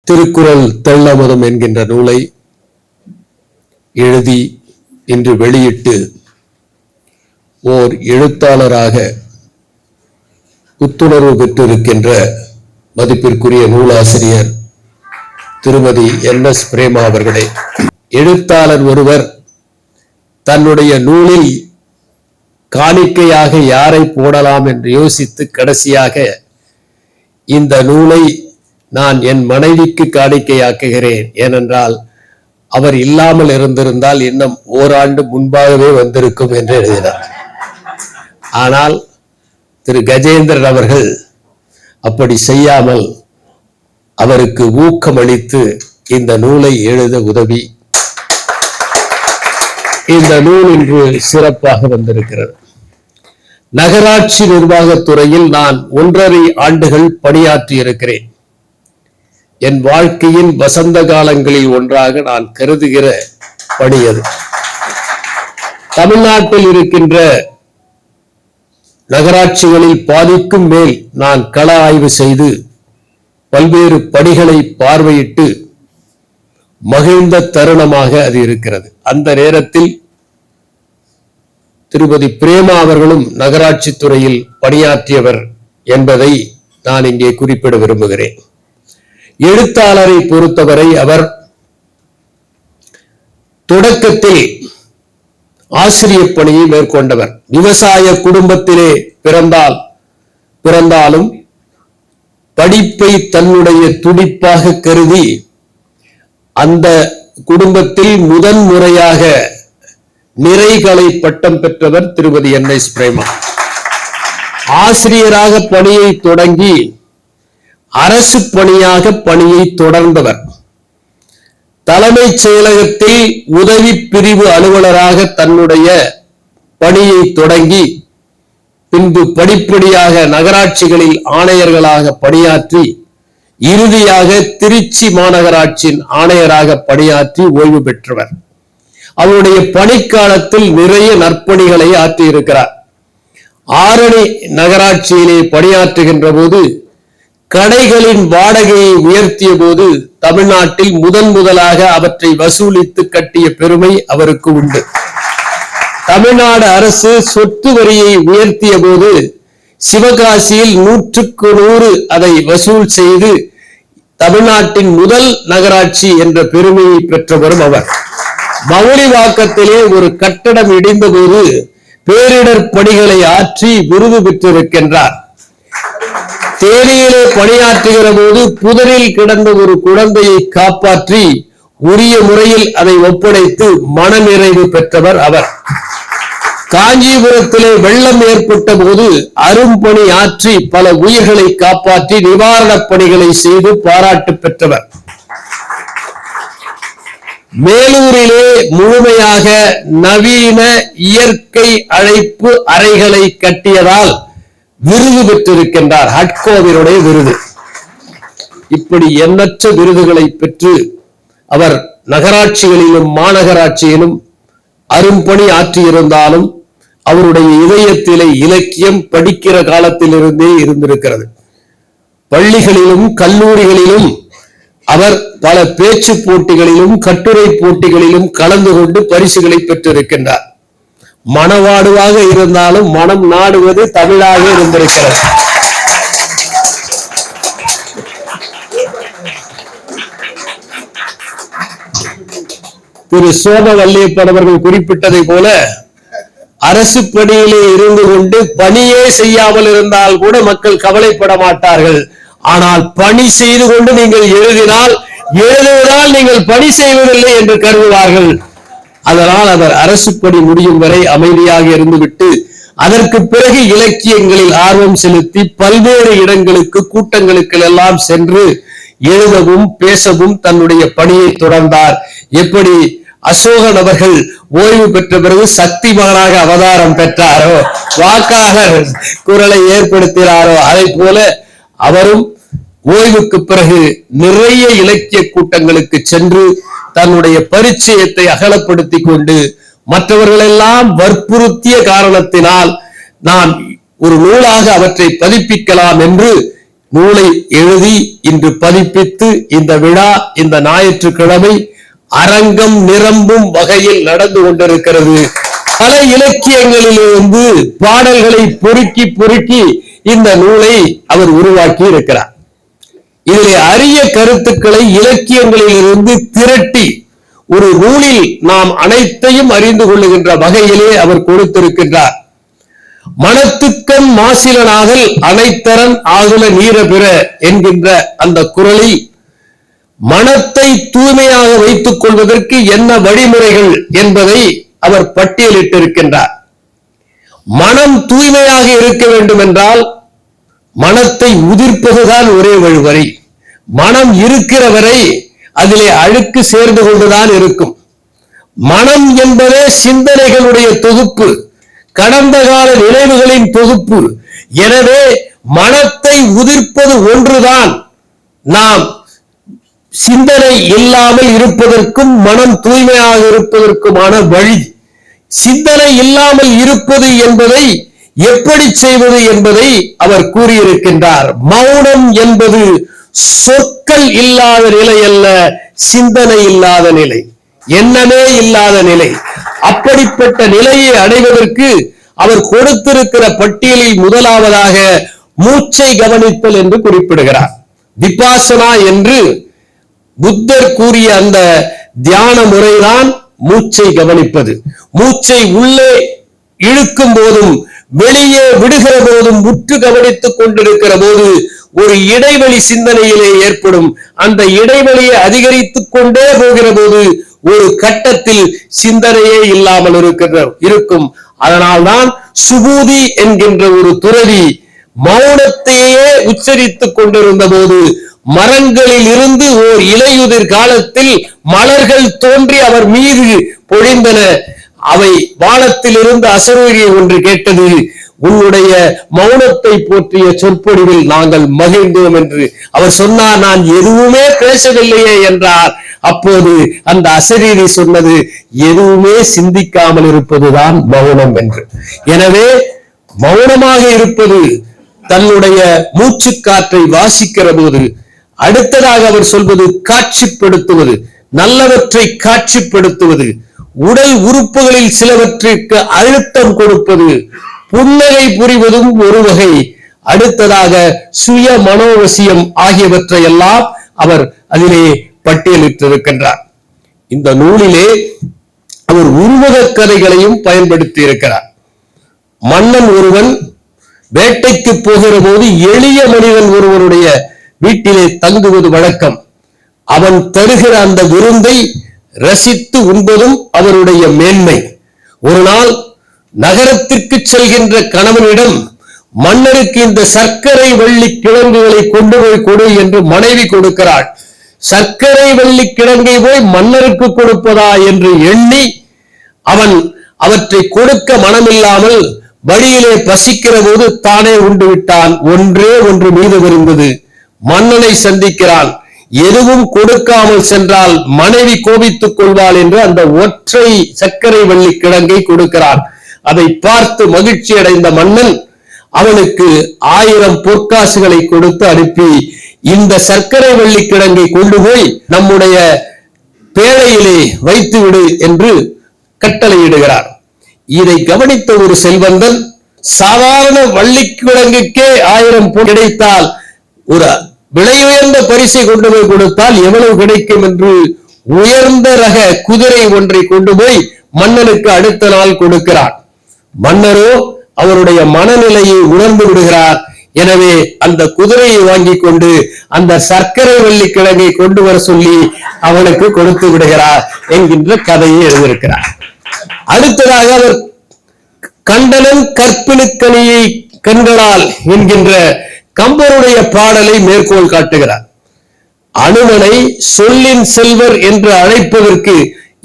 திருக்குறள் தெள்ளமுதம் என்கின்ற நூலை எழுதி இன்று வெளியிட்டு ஓர் எழுத்தாளராக புத்துணர்வு பெற்றிருக்கின்ற மதிப்பிற்குரிய நூலாசிரியர் திருமதி NS பிரேமா அவர்களே, எழுத்தாளர் ஒருவர் தன்னுடைய நூலில் காணிக்கையாக யாரை போடலாம் என்று யோசித்து கடைசியாக இந்த நூலை நான் என் மனைவிக்கு காணிக்கையாக்குகிறேன், ஏனென்றால் அவர் இல்லாமல் இருந்திருந்தால் இன்னும் ஓராண்டு முன்பாகவே வந்திருக்கும் என்று எழுதினார். ஆனால் திரு கஜேந்திரன் அவர்கள் அப்படி செய்யாமல் அவருக்கு ஊக்கமளித்து இந்த நூலை எழுத உதவி இந்த நூல் இன்று சிறப்பாக வந்திருக்கிறது. நகராட்சி நிர்வாகத்துறையில் நான் 1.5 ஆண்டுகள் பணியாற்றி இருக்கிறேன். என் வாழ்க்கையின் வசந்த காலங்களில் ஒன்றாக நான் கருதுகிற பணி அது. தமிழ்நாட்டில் இருக்கின்ற நகராட்சிகளில் பாதிக்கும் மேல் நான் கள ஆய்வு செய்து பல்வேறு பணிகளை பார்வையிட்டு மகிழ்ந்த தருணமாக அது இருக்கிறது. அந்த நேரத்தில் திருமதி பிரேமா அவர்களும் நகராட்சி துறையில் பணியாற்றியவர் என்பதை நான் இங்கே குறிப்பிட விரும்புகிறேன். எழுத்தாளரை பொறுத்தவரை அவர் தொடக்கத்தில் ஆசிரியர் பணியை மேற்கொண்டவர். விவசாய குடும்பத்திலே பிறந்தாலும் படிப்பை தன்னுடைய துடிப்பாக கருதி அந்த குடும்பத்தில் முதன் முறையாக நிறைகலை பட்டம் பெற்றவர் திருமதி NS பிரேமா. ஆசிரியராக பணியை தொடங்கி அரசு பணியாக பணியை தொடர்ந்தவர். தலைமைச் செயலகத்தில் உதவி பிரிவு அலுவலராக தன்னுடைய பணியை தொடங்கி பின்பு படிப்படியாக நகராட்சிகளில் ஆணையர்களாக பணியாற்றி இறுதியாக திருச்சி மாநகராட்சியின் ஆணையராக பணியாற்றி ஓய்வு பெற்றவர். அவருடைய பணிக்காலத்தில் நிறைய நற்பணிகளை ஆற்றியிருக்கிறார். ஆரணி நகராட்சியிலே பணியாற்றுகின்ற போது கடைகளின் வாடகையை உயர்த்திய போது தமிழ்நாட்டில் முதலாக அவற்றை வசூலித்து கட்டிய பெருமை அவருக்கு உண்டு. தமிழ்நாடு அரசு சொத்து வரியை உயர்த்திய போது சிவகாசியில் 100க்கு 100 அதை வசூல் செய்து தமிழ்நாட்டின் முதல் நகராட்சி என்ற பெருமையை பெற்றவரும் அவர். மவுலிவாக்கத்திலே ஒரு கட்டடம் இடிந்த போது பேரிடர் பணிகளை ஆற்றி விருது பெற்றிருக்கின்றார். தேனியிலே பணியாற்றுகிற போது புதரில் கிடந்த ஒரு குழந்தையை காப்பாற்றி உரிய முறையில் அதை ஒப்படைத்து மனநிறைவு பெற்றவர் அவர். காஞ்சிபுரத்திலே வெள்ளம் ஏற்பட்ட போது அரும்பணி ஆற்றி பல உயிர்களை காப்பாற்றி நிவாரணப் பணிகளை செய்து பாராட்டு பெற்றவர். மேலூரிலே முழுமையாக நவீன இயற்கை அழைப்பு அறைகளை கட்டியதால் விருது பெற்றிருக்கின்றார், ஹட்கோவினுடைய விருது. இப்படி எண்ணற்ற விருதுகளை பெற்று அவர் நகராட்சிகளிலும் மாநகராட்சியிலும் அரும்பணி ஆற்றியிருந்தாலும் அவருடைய இதயத்திலே இலக்கியம் படிக்கிற காலத்திலிருந்தே இருந்திருக்கிறது. பள்ளிகளிலும் கல்லூரிகளிலும் அவர் பல பேச்சு போட்டிகளிலும் கட்டுரை போட்டிகளிலும் கலந்து கொண்டு பரிசுகளை பெற்றிருக்கின்றார். மனவாடுவாக இருந்தாலும் மனம் நாடுவது தமிழாக இருந்திருக்கிறது. திரு சோமவல்லியப்பன் அவர்கள் குறிப்பிட்டதை போல அரசு பணியிலே இருந்து கொண்டு பணியே செய்யாமல் இருந்தால் கூட மக்கள் கவலைப்பட மாட்டார்கள். ஆனால் பணி செய்து கொண்டு நீங்கள் எழுதுவதால் நீங்கள் பணி செய்வதில்லை என்று கருதுவார்கள். அதனால் அவர் அரசு பணி முடியும் வரை அமைதியாக இருந்துவிட்டு அதற்கு பிறகு இலக்கியங்களில் ஆர்வம் செலுத்தி பல்வேறு இடங்களுக்கு கூட்டங்களுக்கு எல்லாம் சென்று எழுதவும் பேசவும் தன்னுடைய பணியை தொடர்ந்தார். எப்படி அசோகன் அவர்கள் ஓய்வு பெற்ற பிறகு சக்திமானாக அவதாரம் பெற்றாரோ, வாக்காளர் குரலை ஏற்படுத்தினாரோ, அதை போல அவரும் ஓய்வுக்கு பிறகு நிறைய இலக்கிய கூட்டங்களுக்கு சென்று தன்னுடைய பரிச்சயத்தை அகலப்படுத்தி கொண்டு மற்றவர்கள் எல்லாம் வற்புறுத்திய காரணத்தினால் நான் ஒரு நூலாக அவற்றை பதிப்பிக்கலாம் என்று நூலை எழுதி இன்று பதிப்பித்து இந்த விழா இந்த ஞாயிற்றுக்கிழமை அரங்கம் நிரம்பும் வகையில் நடந்து கொண்டிருக்கிறது. பல இலக்கியங்களிலிருந்து பாடல்களை பொறுக்கி இந்த நூலை அவர் உருவாக்கி இருக்கிறார். இதிலே அரிய கருத்துக்களை இலக்கியங்களிலிருந்து திரட்டி ஒரு நூலில் நாம் அனைத்தையும் அறிந்து கொள்ளுகின்ற வகையிலே அவர் கொடுத்திருக்கின்றார். மனத்துக்கண் மாசிலனாகல் அனைத்தரன் ஆகுல நீர பிற என்கின்ற அந்த குறளில் மனத்தை தூய்மையாக வைத்துக் கொள்வதற்கு என்ன வழிமுறைகள் என்பதை அவர் பட்டியலிட்டிருக்கின்றார். மனம் தூய்மையாக இருக்க வேண்டும் என்றால் மனத்தை உதிர்ப்பதுதான் ஒரே வழி. மனம் இருக்கிற வரை அதிலே அழுக்கு சேர்ந்து கொண்டுதான் இருக்கும். மனம் என்பதே சிந்தனைகளுடைய தொகுப்பு, கடந்த கால நினைவுகளின் தொகுப்பு. எனவே மனத்தை உதிர்ப்பது ஒன்றுதான் நாம் சிந்தனை இல்லாமல் இருப்பதற்கும் மனம் தூய்மையாக இருப்பதற்குமான வழி. சிந்தனை இல்லாமல் இருப்பது என்பதை எப்படி செய்வது என்பதை அவர் கூறியிருக்கின்றார். மௌனம் என்பது சொற்கள் இல்லாத நிலை அல்ல, சிந்தனை இல்லாத நிலை, எண்ணமே இல்லாத நிலை. அப்படிப்பட்ட நிலையை அடைவதற்கு அவர் கொடுத்திருக்கிற பட்டியலில் முதலாவதாக மூச்சை கவனித்தல் என்று குறிப்பிடுகிறார். விபாசனா என்று புத்தர் கூறிய அந்த தியான முறைதான் மூச்சை கவனிப்பது. மூச்சை உள்ளே இழுக்கும் போதும் வெளியே விடுகிற போதும் உற்று கவனித்துக் கொண்டிருக்கிற போது ஒரு இடைவெளி சிந்தனையிலே ஏற்படும். அந்த இடைவெளியை அதிகரித்துக் கொண்டே போகிற போது ஒரு கட்டத்தில் சிந்தனையே இல்லாமல் இருக்கும். அதனால்தான் சுபூதி என்கின்ற ஒரு துறவி மௌனத்தையே உச்சரித்துக் கொண்டிருந்த போது மரங்களில் இருந்து ஓர் இலையுதிர் காலத்தில் மலர்கள் தோன்றி அவர் மீது பொழிந்தன. அவை வானத்தில் இருந்து அசரீரி ஒன்று கேட்டது, உன்னுடைய மௌனத்தை போற்றிய சொற்பொழிவில் நாங்கள் மகிழ்ந்தோம் என்று அவர் சொன்னார். நான் எதுவுமே பேசவில்லையே என்றார். அப்போது அந்த அசரீரி சொன்னது, எதுவுமே சிந்திக்காமல் இருப்பதுதான் மௌனம் என்று. எனவே மௌனமாக இருப்பது, தன்னுடைய மூச்சு காற்றை வாசிக்கிற போது, அடுத்ததாக அவர் சொல்வது காட்சிப்படுத்துவது, நல்லவற்றை காட்சிப்படுத்துவது, உடல் உறுப்புகளில் சிலவற்றிற்கு அழுத்தம் கொடுப்பது, புன்னகை புரிவதும் ஒரு வகை. அடுத்ததாக சுய மனோவசியம் ஆகியவற்றை எல்லாம் அவர் அதிலே பட்டியலிட்டிருக்கின்றார். இந்த நூலிலே அவர் உருவக கதைகளையும் பயன்படுத்தி இருக்கிறார். மன்னன் ஒருவன் வேட்டைக்கு போகிற போது எளிய மனிதன் ஒருவருடைய வீட்டிலே தங்குவது வழக்கம். அவன் தருகிற அந்த விருந்தை ரசித்து உண்பதும் அவருடைய மேன்மை. ஒரு நாள் நகரத்திற்கு செல்கின்ற கணவனிடம், மன்னருக்கு இந்த சர்க்கரை வள்ளி கிழங்குகளை கொண்டு போய் கொடு என்று மனைவி கொடுக்கிறாள். சர்க்கரை வள்ளி கிழங்கை போய் மன்னருக்கு கொடுப்பதா என்று எண்ணி அவன் அவற்றை கொடுக்க மனமில்லாமல் வழியிலே பசிக்கிற போது தானே உண்டு விட்டான். ஒன்றே ஒன்று மீதம் இருந்தது. மன்னனை சந்திக்கிறான். எதுவும் கொடுக்காமல் சென்றால் மனைவி கோபித்துக் கொள்வாள் என்று அந்த ஒற்றை சர்க்கரை வள்ளி கிழங்கை கொடுக்கிறான். அதை பார்த்து மகிழ்ச்சி அடைந்த மன்னன் அவனுக்கு 1000 பொற்காசுகளை கொடுத்து அனுப்பி, இந்த சர்க்கரை வள்ளி கிழங்கை கொண்டு போய் நம்முடைய பேழையிலே வைத்து விடு என்று கட்டளையிடுகிறார். இதை கவனித்த ஒரு செல்வந்தன், சாதாரண வள்ளிக்கிழங்குக்கே 1000 பொன் கிடைத்தால் ஒரு விலை உயர்ந்த பரிசை கொண்டு போய் கொடுத்தால் எவ்வளவு கிடைக்கும் என்று உயர்ந்த ரக குதிரை ஒன்றை கொண்டு போய் மன்னனுக்கு அடுத்த நாள் கொடுக்கிறார். மன்னரோ அவருடைய மனநிலையை உணர்ந்து விடுகிறார். எனவே அந்த குதிரையை வாங்கி கொண்டு அந்த சர்க்கரை வள்ளி கிழங்கை கொண்டு வர சொல்லி அவனுக்கு கொடுத்து விடுகிறார் என்கின்ற கதையை எழுதியிருக்கிறார். அடுத்ததாக அவர் கண்டனன் கற்பினுக்கணியை கண்களால் என்கின்ற கம்பருடைய பாடலை மேற்கோள் காட்டுகிறார். அனுமனை சொல்லின் செல்வர் என்று அழைப்பதற்கு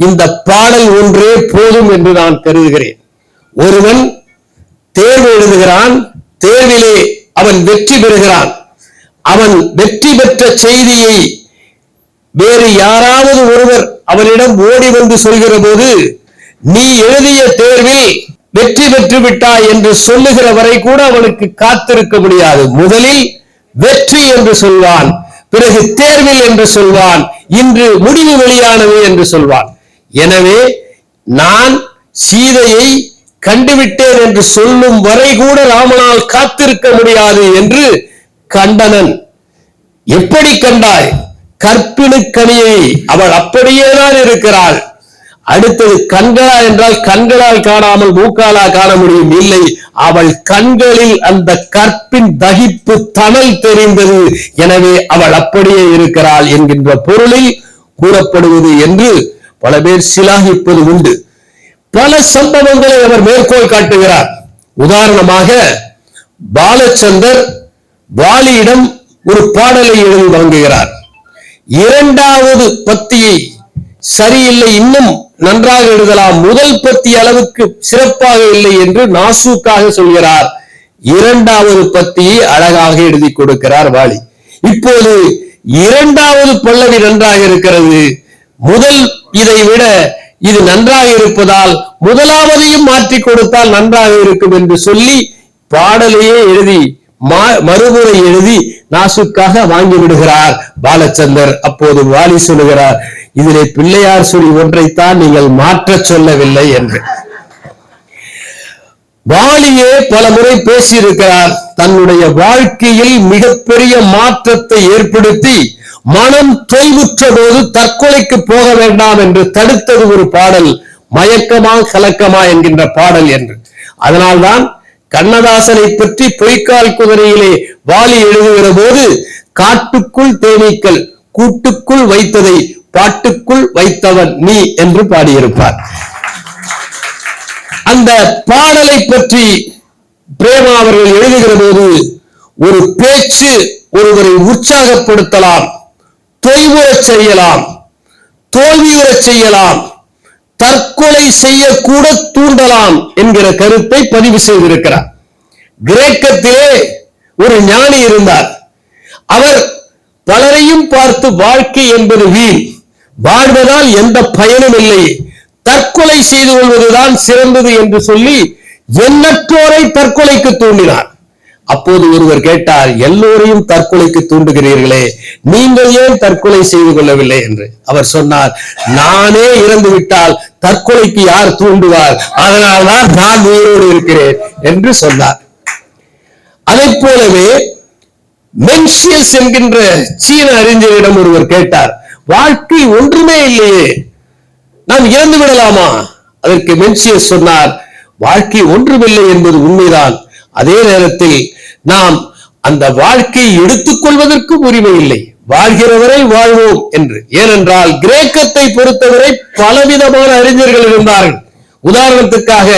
இந்த பாடல் ஒன்றே போதும் என்று நான் கருதுகிறேன். ஒருவன் தேர்வு எழுதுகிறான், தேர்விலே அவன் வெற்றி பெறுகிறான். அவன் வெற்றி பெற்ற செய்தியை வேறு யாராவது ஒருவர் அவனிடம் ஓடி வந்து சொல்கிற போது, நீ எழுதிய தேர்வில் வெற்றி பெற்று விட்டாய் என்று சொல்லுகிற வரை கூட அவனுக்கு காத்திருக்க முடியாது. முதலில் வெற்றி என்று சொல்வான், பிறகு தேர்வில் என்று சொல்வான், இன்று முடிவு வெளியானது என்று சொல்வான். எனவே நான் சீதையை கண்டுவிட்டேன் என்று சொல்லும் வரை கூட ராமனால் காத்திருக்க முடியாது என்று கண்டனன். எப்படி கண்டாய்? கற்பிணுக்கணியை, அவள் அப்படியேதான் இருக்கிறாள். அடுத்தது கண்களா என்றால் கண்களால் காணாமல் மூக்காலா காண முடியும்? இல்லை, அவள் கண்களில் அந்த கற்பின் தகிப்பு தணல் தெரிந்தது. எனவே அவள் அப்படியே இருக்கிறாள் என்கின்ற பொருளில் கூறப்படுவது என்று பல பேர் சிலாகிப்பது உண்டு. பல சம்பவங்களை அவர் மேற்கோள் காட்டுகிறார். உதாரணமாக பாலச்சந்தர் வாலியிடம் ஒரு பாடலை எழுதி வாங்குகிறார். இரண்டாவது பத்தியை சரியில்லை, இன்னும் நன்றாக எழுதலாம், முதல் பத்தி அளவுக்கு சிறப்பாக இல்லை என்று நாசூக்காக சொல்கிறார். இரண்டாவது பத்தியை அழகாக எழுதி கொடுக்கிறார் வாலி. இப்போது இரண்டாவது பல்லவி நன்றாக இருக்கிறது, முதல் இதை விட இது நன்றாக இருப்பதால் முதலாவதையும் மாற்றி கொடுத்தால் நன்றாக இருக்கும் என்று சொல்லி பாடலையே எழுதி மறுமுறை எழுதி நாசுக்காக வாங்கி விடுகிறார் பாலச்சந்தர். அப்போது வாலி சொல்லுகிறார், இதிலே பிள்ளையார் சொல்லி ஒன்றைத்தான் நீங்கள் மாற்ற சொல்லவில்லை என்று. வாலியே பல முறை பேசியிருக்கிறார். தன்னுடைய வாழ்க்கையில் மிகப்பெரிய மாற்றத்தை ஏற்படுத்தி மனம் தொய்வுற்ற போது தற்கொலைக்கு போக வேண்டாம் என்று தடுத்தது ஒரு பாடல், மயக்கமா கலக்கமா என்கின்ற பாடல் என்று. அதனால்தான் கண்ணதாசனை பற்றி பொய்க்கால் குதிரையிலே வாலி எழுதுகிற போது காட்டுக்குள் தேனீக்கள் கூட்டுக்குள் வைத்ததை பாட்டுக்குள் வைத்தவன் நீ என்று பாடியிருப்பார். அந்த பாடலை பற்றி பிரேமா அவர்கள் எழுதுகிற போது, ஒரு பேச்சு ஒருவரை உற்சாகப்படுத்தலாம், தொய்வுறச் செய்யலாம், தோல்வியுறச் செய்யலாம், தற்கொலை செய்யக்கூட தூண்டலாம் என்கிற கருத்தை பதிவு செய்திருக்கிறார். கிரேக்கத்திலே ஒரு ஞானி இருந்தார். அவர் பலரையும் பார்த்து வாழ்க்கை என்பது வீண், வாழ்வதால் எந்த பயனும் இல்லை, தற்கொலை செய்து கொள்வதுதான் சிறந்தது என்று சொல்லி எண்ணற்றோரை தற்கொலைக்கு தூண்டினார். அப்போது ஒருவர் கேட்டார், எல்லோரையும் தற்கொலைக்கு தூண்டுகிறீர்களே, நீங்கள் ஏன் தற்கொலை செய்து கொள்ளவில்லை என்று. அவர் சொன்னார், நானே இறந்து விட்டால் தற்கொலைக்கு யார் தூண்டுவார், அதனால்தான் நான் உயிரோடு இருக்கிறேன் என்று சொன்னார். அதை போலவே மென்ஷியஸ் என்கின்ற சீன அறிஞரிடம் ஒருவர் கேட்டார், வாழ்க்கை ஒன்றுமே இல்லையே, நாம் இறந்து விடலாமா? அதற்கு மென்ஷியஸ் சொன்னார், வாழ்க்கை ஒன்றுமில்லை என்பது உண்மைதான், அதே நேரத்தில் நாம் அந்த வாழ்க்கையை எடுத்துக் கொள்வதற்கும் உரிமை இல்லை, வாழ்கிறவரை வாழ்வோம் என்று. ஏனென்றால் கிரேக்கத்தை பொறுத்தவரை பலவிதமான அறிஞர்கள் இருந்தார்கள். உதாரணத்துக்காக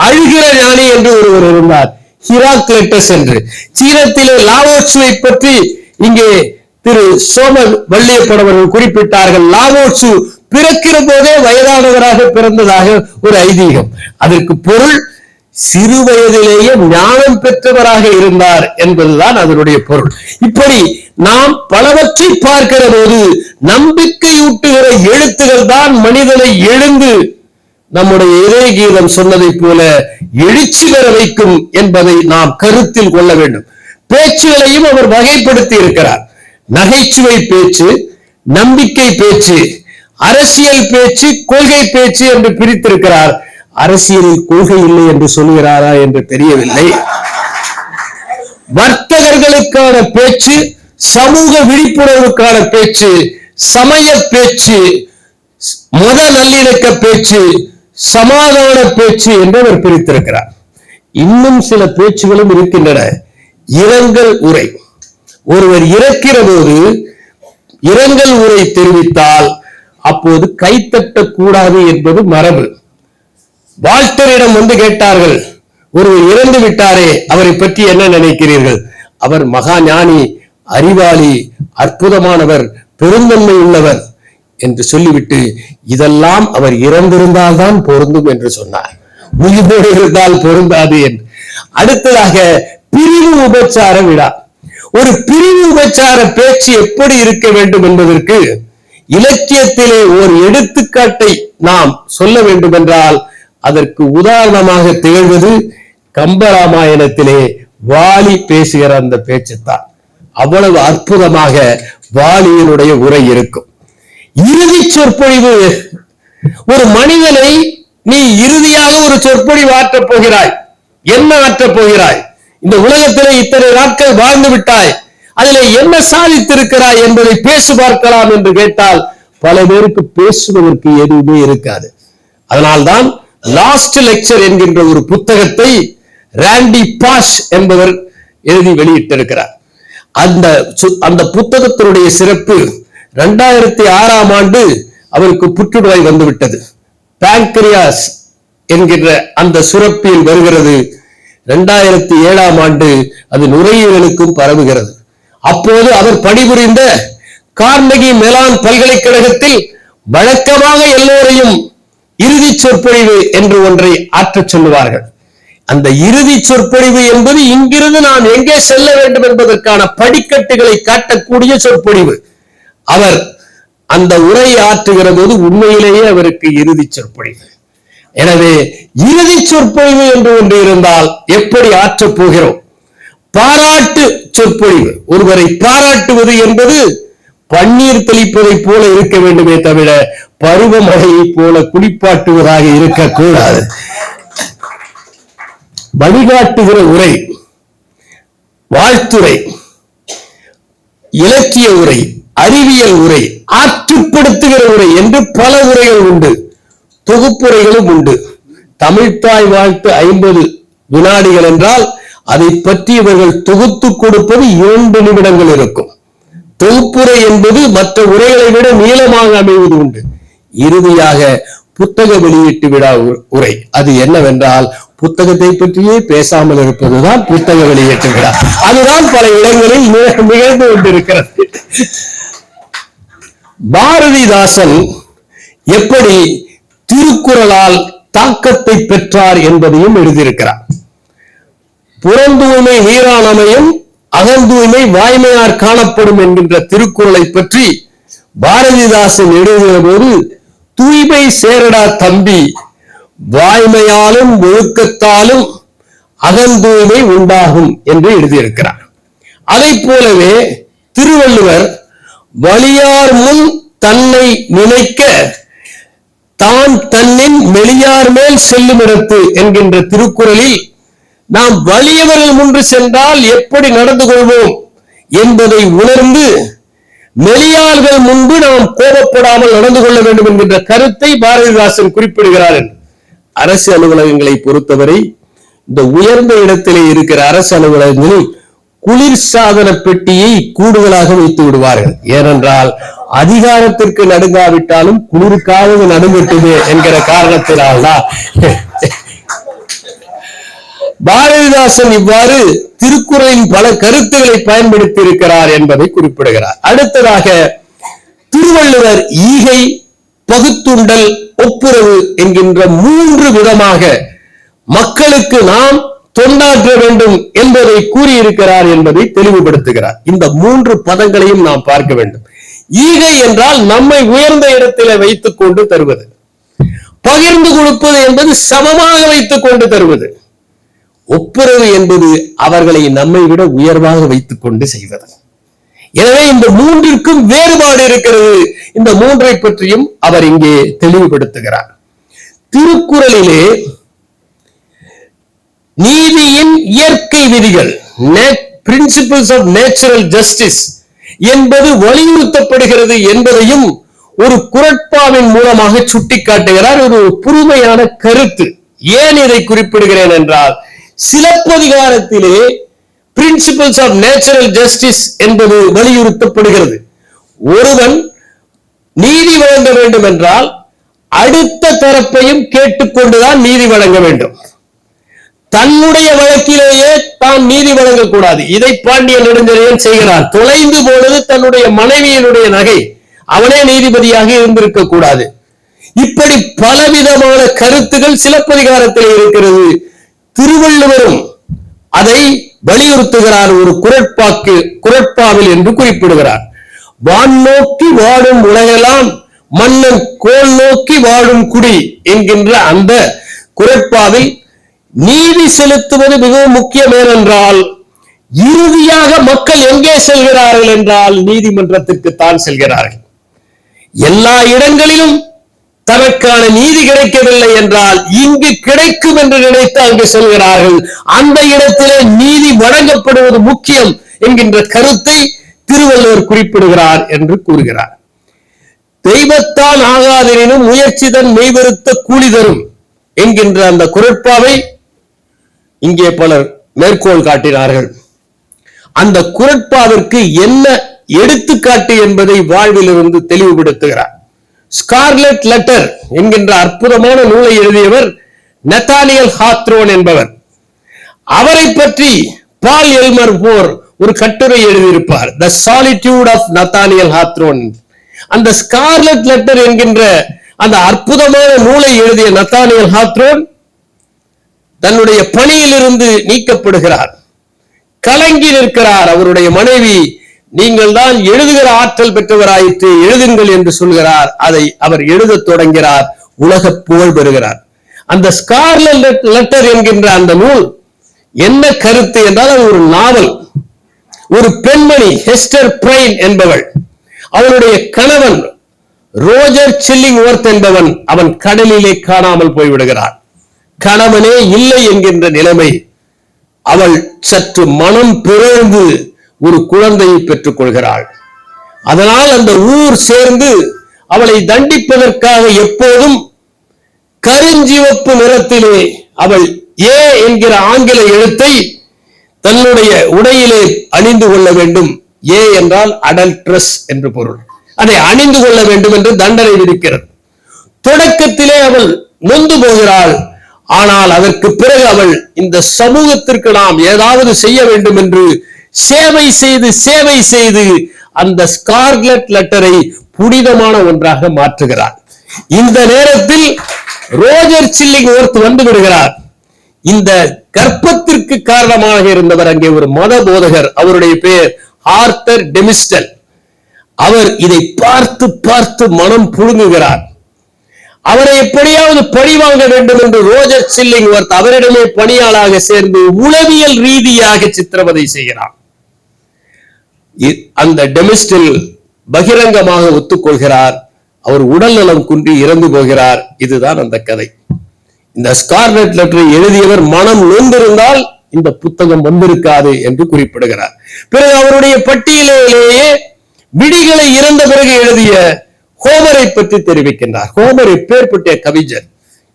அழுகிற ஞானி என்று ஒருவர் இருந்தார், ஹிராக்லெட்டஸ் என்று. சீனத்திலே லாவோட்சுவை பற்றி இங்கே திரு சோம வள்ளியப்படவர்கள் குறிப்பிட்டார்கள். லாவோட்சு பிறக்கிற போதே வயதானவராக பிறந்ததாக ஒரு ஐதீகம். அதற்கு பொருள் சிறு வயதிலேயே ஞானம் பெற்றவராக இருந்தார் என்பதுதான் அதனுடைய பொருள். இப்படி நாம் பலவற்றை பார்க்கிற போது நம்பிக்கையூட்டுகிற எழுத்துகள் தான் மனிதனை எழுந்து நம்முடைய இதய கீதம் சொன்னதை போல எழுச்சி பெற வைக்கும் என்பதை நாம் கருத்தில் கொள்ள வேண்டும். பேச்சுகளையும் அவர் வகைப்படுத்தி இருக்கிறார். நகைச்சுவை பேச்சு, நம்பிக்கை பேச்சு, அரசியல் பேச்சு, கொள்கை பேச்சு என்று பிரித்திருக்கிறார். அரசியலில் கொள்கை இல்லை என்று சொல்கிறாரா என்று தெரியவில்லை. வர்த்தகர்களுக்கான பேச்சு, சமூக விழிப்புணர்வுக்கான பேச்சு, சமய பேச்சு, மத நல்லிணக்க பேச்சு, சமாதான பேச்சு என்று அவர் பிரித்திருக்கிறார். இன்னும் சில பேச்சுகளும் இருக்கின்றன. இரங்கல் உரை, ஒருவர் இறக்கிற போது இரங்கல் உரை தெரிவித்தால் அப்போது கைத்தட்டக்கூடாது என்பது மரபு. வால்டரிடம் வந்து கேட்டார்கள், ஒருவர் இறந்து விட்டாரே, அவரை பற்றி என்ன நினைக்கிறீர்கள்? அவர் மகா ஞானி, அறிவாளி, அற்புதமானவர், பெருந்தன்மை உள்ளவர் என்று சொல்லிவிட்டு இதெல்லாம் அவர் இறந்திருந்தால் தான் பொருந்தும் என்று சொன்னார், உயிரோடு இருந்தால் பொருந்தாது என்று. அடுத்ததாக பிரிவு உபச்சார விழா. ஒரு பிரிவு உபச்சார பேச்சு எப்படி இருக்க வேண்டும் என்பதற்கு இலக்கியத்திலே ஒரு எடுத்துக்காட்டை நாம் சொல்ல வேண்டும் என்றால் அதற்கு உதாரணமாக திகழ்வது கம்பராமாயணத்திலே வாலி பேசுகிற அந்த பேச்சுத்தான். அவ்வளவு அற்புதமாக வாலியினுடைய உரை இருக்கும். இறுதி சொற்பொழிவு, ஒரு மனிதனை நீ இறுதியாக ஒரு சொற்பொழிவு ஆற்றப் போகிறாய். என்ன ஆற்றப் போகிறாய்? இந்த உலகத்திலே இத்தனை நாட்கள் வாழ்ந்து விட்டாய், அதிலே என்ன சாதித்திருக்கிறாய் என்பதை பேசி பார்க்கலாம் என்று கேட்டால் பல பேருக்கு பேசுவதற்கு எதுவுமே இருக்காது. அதனால்தான் லாஸ்ட் லெக்சர் என்கின்ற ஒரு புத்தகத்தை ராண்டி பாஷ் என்பவர் எழுதி வெளியிட்டிருக்கிறார். அந்த புத்தகத்தினுடைய சிறப்பு, 2006ஆம் ஆண்டு அவருக்கு புற்றுநோய் வந்துவிட்டது. பான்கிரியாஸ் என்கின்ற அந்த சுரப்பியில் வருகிறது. 2007ஆம் ஆண்டு அது நுரையீரலுக்கும் பரவுகிறது. அப்போது அவர் பணிபுரிந்த கார்னகி மெலான் பல்கலைக்கழகத்தில் வழக்கமாக எல்லோரையும் இறுதி சொற்பொழிவு என்று ஒன்றை ஆற்றச் சொல்லுவார்கள். அந்த இறுதி சொற்பொழிவு என்பது இங்கிருந்து நாம் எங்கே செல்ல வேண்டும் என்பதற்கான படிக்கட்டுகளை காட்டக்கூடிய சொற்பொழிவு. அவர் அந்த உரையை ஆற்றுகிற போது உண்மையிலேயே அவருக்கு இறுதி சொற்பொழிவு. எனவே இறுதி சொற்பொழிவு என்று ஒன்று இருந்தால் எப்படி ஆற்றப் போகிறோம்? பாராட்டு சொற்பொழிவு, ஒருவரை பாராட்டுவது என்பது பன்னீர் தெளிப்பதை போல இருக்க வேண்டுமே தவிர பருவமழையை போல குளிப்பாட்டுவதாக இருக்கக்கூடாது. வழிகாட்டுகிற உரை, வாழ்த்துரை, இலக்கிய உரை, அறிவியல் உரை, ஆற்றுப்படுத்துகிற உரை என்று பல உரைகள் உண்டு. தொகுப்புரைகளும் உண்டு. தமிழ்த்தாய் வாழ்த்து 50 வினாடிகள் என்றால் அதை பற்றி இவர்கள் தொகுத்து கொடுப்பது 2 நிமிடங்கள் இருக்கும். தொகுப்புரை என்பது மற்ற உரைகளை விட நீளமாக அமைவது உண்டு. இறுதியாக புத்தக வெளியீட்டு விழா உரை, அது என்னவென்றால் புத்தகத்தை பற்றியே பேசாமல் இருப்பதுதான் புத்தக வெளியீட்டு விழா. அதுதான் பல இடங்களில் நிகழ்ந்து கொண்டிருக்கிறது. பாரதிதாசன் எப்படி திருக்குறளால் தாக்கத்தை பெற்றார் என்பதையும் எழுதியிருக்கிறார். புறந்தூய்மை நீரானமையும் அகந்தூய்மை வாய்மையார் காணப்படும் என்கின்ற திருக்குறளை பற்றி பாரதிதாசன் எழுதிய போது, தூய்மை சேரடா தம்பி, வாய்மையாலும் ஒழுக்கத்தாலும் அகந்தூய்மை உண்டாகும் என்று எழுதியிருக்கிறார். அதை போலவே திருவள்ளுவர் வலியார் முன் தன்னை நினைக்க தான் தன்னின் மெலியார் மேல் செல்லும் இடத்து என்கின்ற திருக்குறளில் நாம் வலியவர்கள் முன்பு சென்றால் எப்படி நடந்து கொள்வோம் என்பதை உணர்ந்து மெலியார்கள் முன்பு நாம் கோபப்படாமல் நடந்து கொள்ள வேண்டும் என்கின்ற கருத்தை பாரதிதாசன் குறிப்பிடுகிறார். அரசு அலுவலகங்களை பொறுத்தவரை இந்த உயர்ந்த இடத்திலே இருக்கிற அரசு அலுவலகங்களில் குளிர்சாதன பெட்டியை கூடுதலாக வைத்து விடுவார்கள். ஏனென்றால் அதிகாரத்திற்கு நடுங்காவிட்டாலும் குளிருக்காவது நடுங்கட்டுமே என்கிற காரணத்தினால்தான் பாரதிதாசன் இவ்வாறு திருக்குறளின் பல கருத்துக்களை பயன்படுத்தி இருக்கிறார் என்பதை குறிப்பிடுகிறார். அடுத்ததாக திருவள்ளுவர் ஈகை, பகுத்துண்டல், ஒப்புரவு என்கின்ற 3 விதமாக மக்களுக்கு நாம் தொண்டாற்ற வேண்டும் என்பதை கூறியிருக்கிறார் என்பதை தெளிவுபடுத்துகிறார். இந்த 3 பதங்களையும் நாம் பார்க்க வேண்டும். ஈகை என்றால் நம்மை உயர்ந்த இடத்திலே வைத்துக் கொண்டு தருவது. பகிர்ந்து கொடுப்பது என்பது சமமாக வைத்துக் கொண்டு தருவது. ஒப்புரவு என்பது அவர்களை நம்மை விட உயர்வாக வைத்துக் கொண்டு செய்வது. எனவே இந்த 3ற்கும் வேறுபாடு இருக்கிறது. இந்த 3ஐ பற்றியும் அவர் இங்கே தெளிவுபடுத்துகிறார். திருக்குறளிலே நீதியின் இயற்கை விதிகள், பிரின்சிபிள்ஸ் ஆஃப் நேச்சுரல் ஜஸ்டிஸ் என்பது வலியுறுத்தப்படுகிறது என்பதையும் ஒரு குறட்பாவின் மூலமாக சுட்டிக்காட்டுகிறார். ஒரு புதுமையான கருத்து. ஏன் இதை குறிப்பிடுகிறேன் என்றால், சிலப்பதிகாரத்திலே பிரின்சிபிள்ஸ் ஆஃப் நேச்சுரல் ஜஸ்டிஸ் என்பது வலியுறுத்தப்படுகிறது. ஒருவன் நீதி வழங்க வேண்டும் என்றால் அடுத்த தரப்பையும் கேட்டுக்கொண்டுதான் நீதி வழங்க வேண்டும். தன்னுடைய வழக்கிலேயே தான் நீதி வழங்கக்கூடாது. இதை பாண்டிய நெடுஞ்செழியன் செய்கிறான். தொலைந்து போனது தன்னுடைய மனைவியினுடைய நகை, அவனே நீதிபதியாக இருந்திருக்க கூடாது. இப்படி பலவிதமான கருத்துகள் சிலப்பதிகாரத்தில் இருக்கிறது. திருவள்ளுவரும் அதை வலியுறுத்துகிறார். ஒரு குறட்பாவில் என்று குறிப்பிடுகிறார். வான் நோக்கி வாடும் உலகெல்லாம் மன்னன் கோல் நோக்கி வாடும் குடி என்கின்ற அந்த குறட்பாவில் நீதி செலுத்துவது மிகவும் முக்கியம். ஏனென்றால் இறுதியாக மக்கள் எங்கே செல்கிறார்கள் என்றால் நீதிமன்றத்திற்கு தான் செல்கிறார்கள். எல்லா இடங்களிலும் தனக்கான நீதி கிடைக்கவில்லை என்றால் இங்கு கிடைக்கும் என்று நினைத்து அங்கு செல்கிறார்கள். அந்த இடத்திலே நீதி வழங்கப்படுவது முக்கியம் என்கின்ற கருத்தை திருவள்ளுவர் குறிப்பிடுகிறார் என்று கூறுகிறார். தெய்வத்தான் ஆகாதெனினும் முயற்சிதன் மெய்வருத்த கூலி தரும் என்கின்ற அந்த குறட்பாவை இங்கே பலர் மேற்கோள் காட்டினார்கள். அந்த குறட்பாவிற்கு என்ன எடுத்துக்காட்டு என்பதை வாழ்விலிருந்து தெளிவுபடுத்துகிறார். ஸ்கார்லெட் லெட்டர் என்கின்ற அற்புதமான நூலை எழுதியவர் நத்தானியல் ஹாத்ரோன் என்பவர். அவரை பற்றி பால் எல்மர் போர் ஒரு கட்டுரை எழுதியிருப்பார், த சாலிட்யூட் ஆஃப் நத்தானியல் ஹாத்ரோன். அந்த ஸ்கார்லெட் லெட்டர் என்கின்ற அந்த அற்புதமான நூலை எழுதிய நத்தானியல் ஹாத்ரோன் தன்னுடைய பணியிலிருந்து நீக்கப்படுகிறார். கலங்கி நிற்கிறார். அவருடைய மனைவி, நீங்கள் தான் எழுதுகிற ஆற்றல் பெற்றவராயிற்று, எழுதுங்கள் என்று சொல்கிறார். அதை அவர் எழுதத் தொடங்கிறார். உலக புகழ் பெறுகிறார். அந்த ஸ்கார்லெட் லெட்டர் என்கின்ற அந்த நூல் என்ன கருத்து என்றால், அது ஒரு நாவல். ஒரு பெண்மணி ஹெஸ்டர் பிரைன் என்பவள், அவளுடைய கணவன் ரோஜர் சில்லிங்வொர்த் என்பவன் அவன் கடலிலே காணாமல் போய்விடுகிறார். கணவனே இல்லை என்கின்ற நிலைமை. அவள் சற்று மனம் பிறந்து ஒரு குழந்தையை பெற்றுக் கொள்கிறாள். அதனால் அந்த ஊர் சேர்ந்து அவளை தண்டிப்பதற்காக எப்போதும் கருஞ்சிவப்பு நிறத்திலே அவள் ஏ என்கிற ஆங்கில எழுத்தை தன்னுடைய உடையிலே அணிந்து கொள்ள வேண்டும். ஏ என்றால் அடல்ட்ரஸ் என்று பொருள். அதை அணிந்து கொள்ள வேண்டும் என்று தண்டனை விதிக்கிறது. தொடக்கத்திலே அவள் நொந்து போகிறாள். ஆனால் அதற்கு பிறகு அவள் இந்த சமூகத்திற்கு நாம் ஏதாவது செய்ய வேண்டும் என்று சேவை செய்து அந்த ஸ்கார்லெட் லெட்டரை புனிதமான ஒன்றாக மாற்றுகிறார். இந்த நேரத்தில் ரோஜர் சில்லிங்வொர்த் வந்து விடுகிறார். இந்த கர்ப்பத்திற்கு காரணமாக இருந்தவர் அங்கே ஒரு மத போதகர். அவருடைய பெயர் ஆர்தர் டெமிஸ்டல். அவர் இதை பார்த்து பார்த்து மனம் புழுங்குகிறார். அவரை எப்படியாவது பழி வாங்க வேண்டும் என்று ரோஜர் சில்லிங்வொர்த் அவரிடமே பணியாளாக சேர்ந்து உளவியல் ரீதியாக சித்திரவதை செய்கிறார். அந்த டெமிஸ்டல் பகிரங்கமாக ஒத்துக்கொள்கிறார். அவர் உடல் நலம் குன்றி இறந்து போகிறார். இதுதான் அந்த கதை. இந்த ஸ்கார்லெட் லெட்டரை எழுதியவர் மனம் நொந்திருந்தால் இந்த புத்தகம் வந்திருக்காது என்று குறிப்பிடுகிறார். பிறகு அவருடைய பட்டியலிலேயே விடிகளை இறந்த பிறகு எழுதிய ஹோமரை பற்றி தெரிவிக்கின்றார். ஹோமர் எப்பேற்பட்ட கவிஞர்!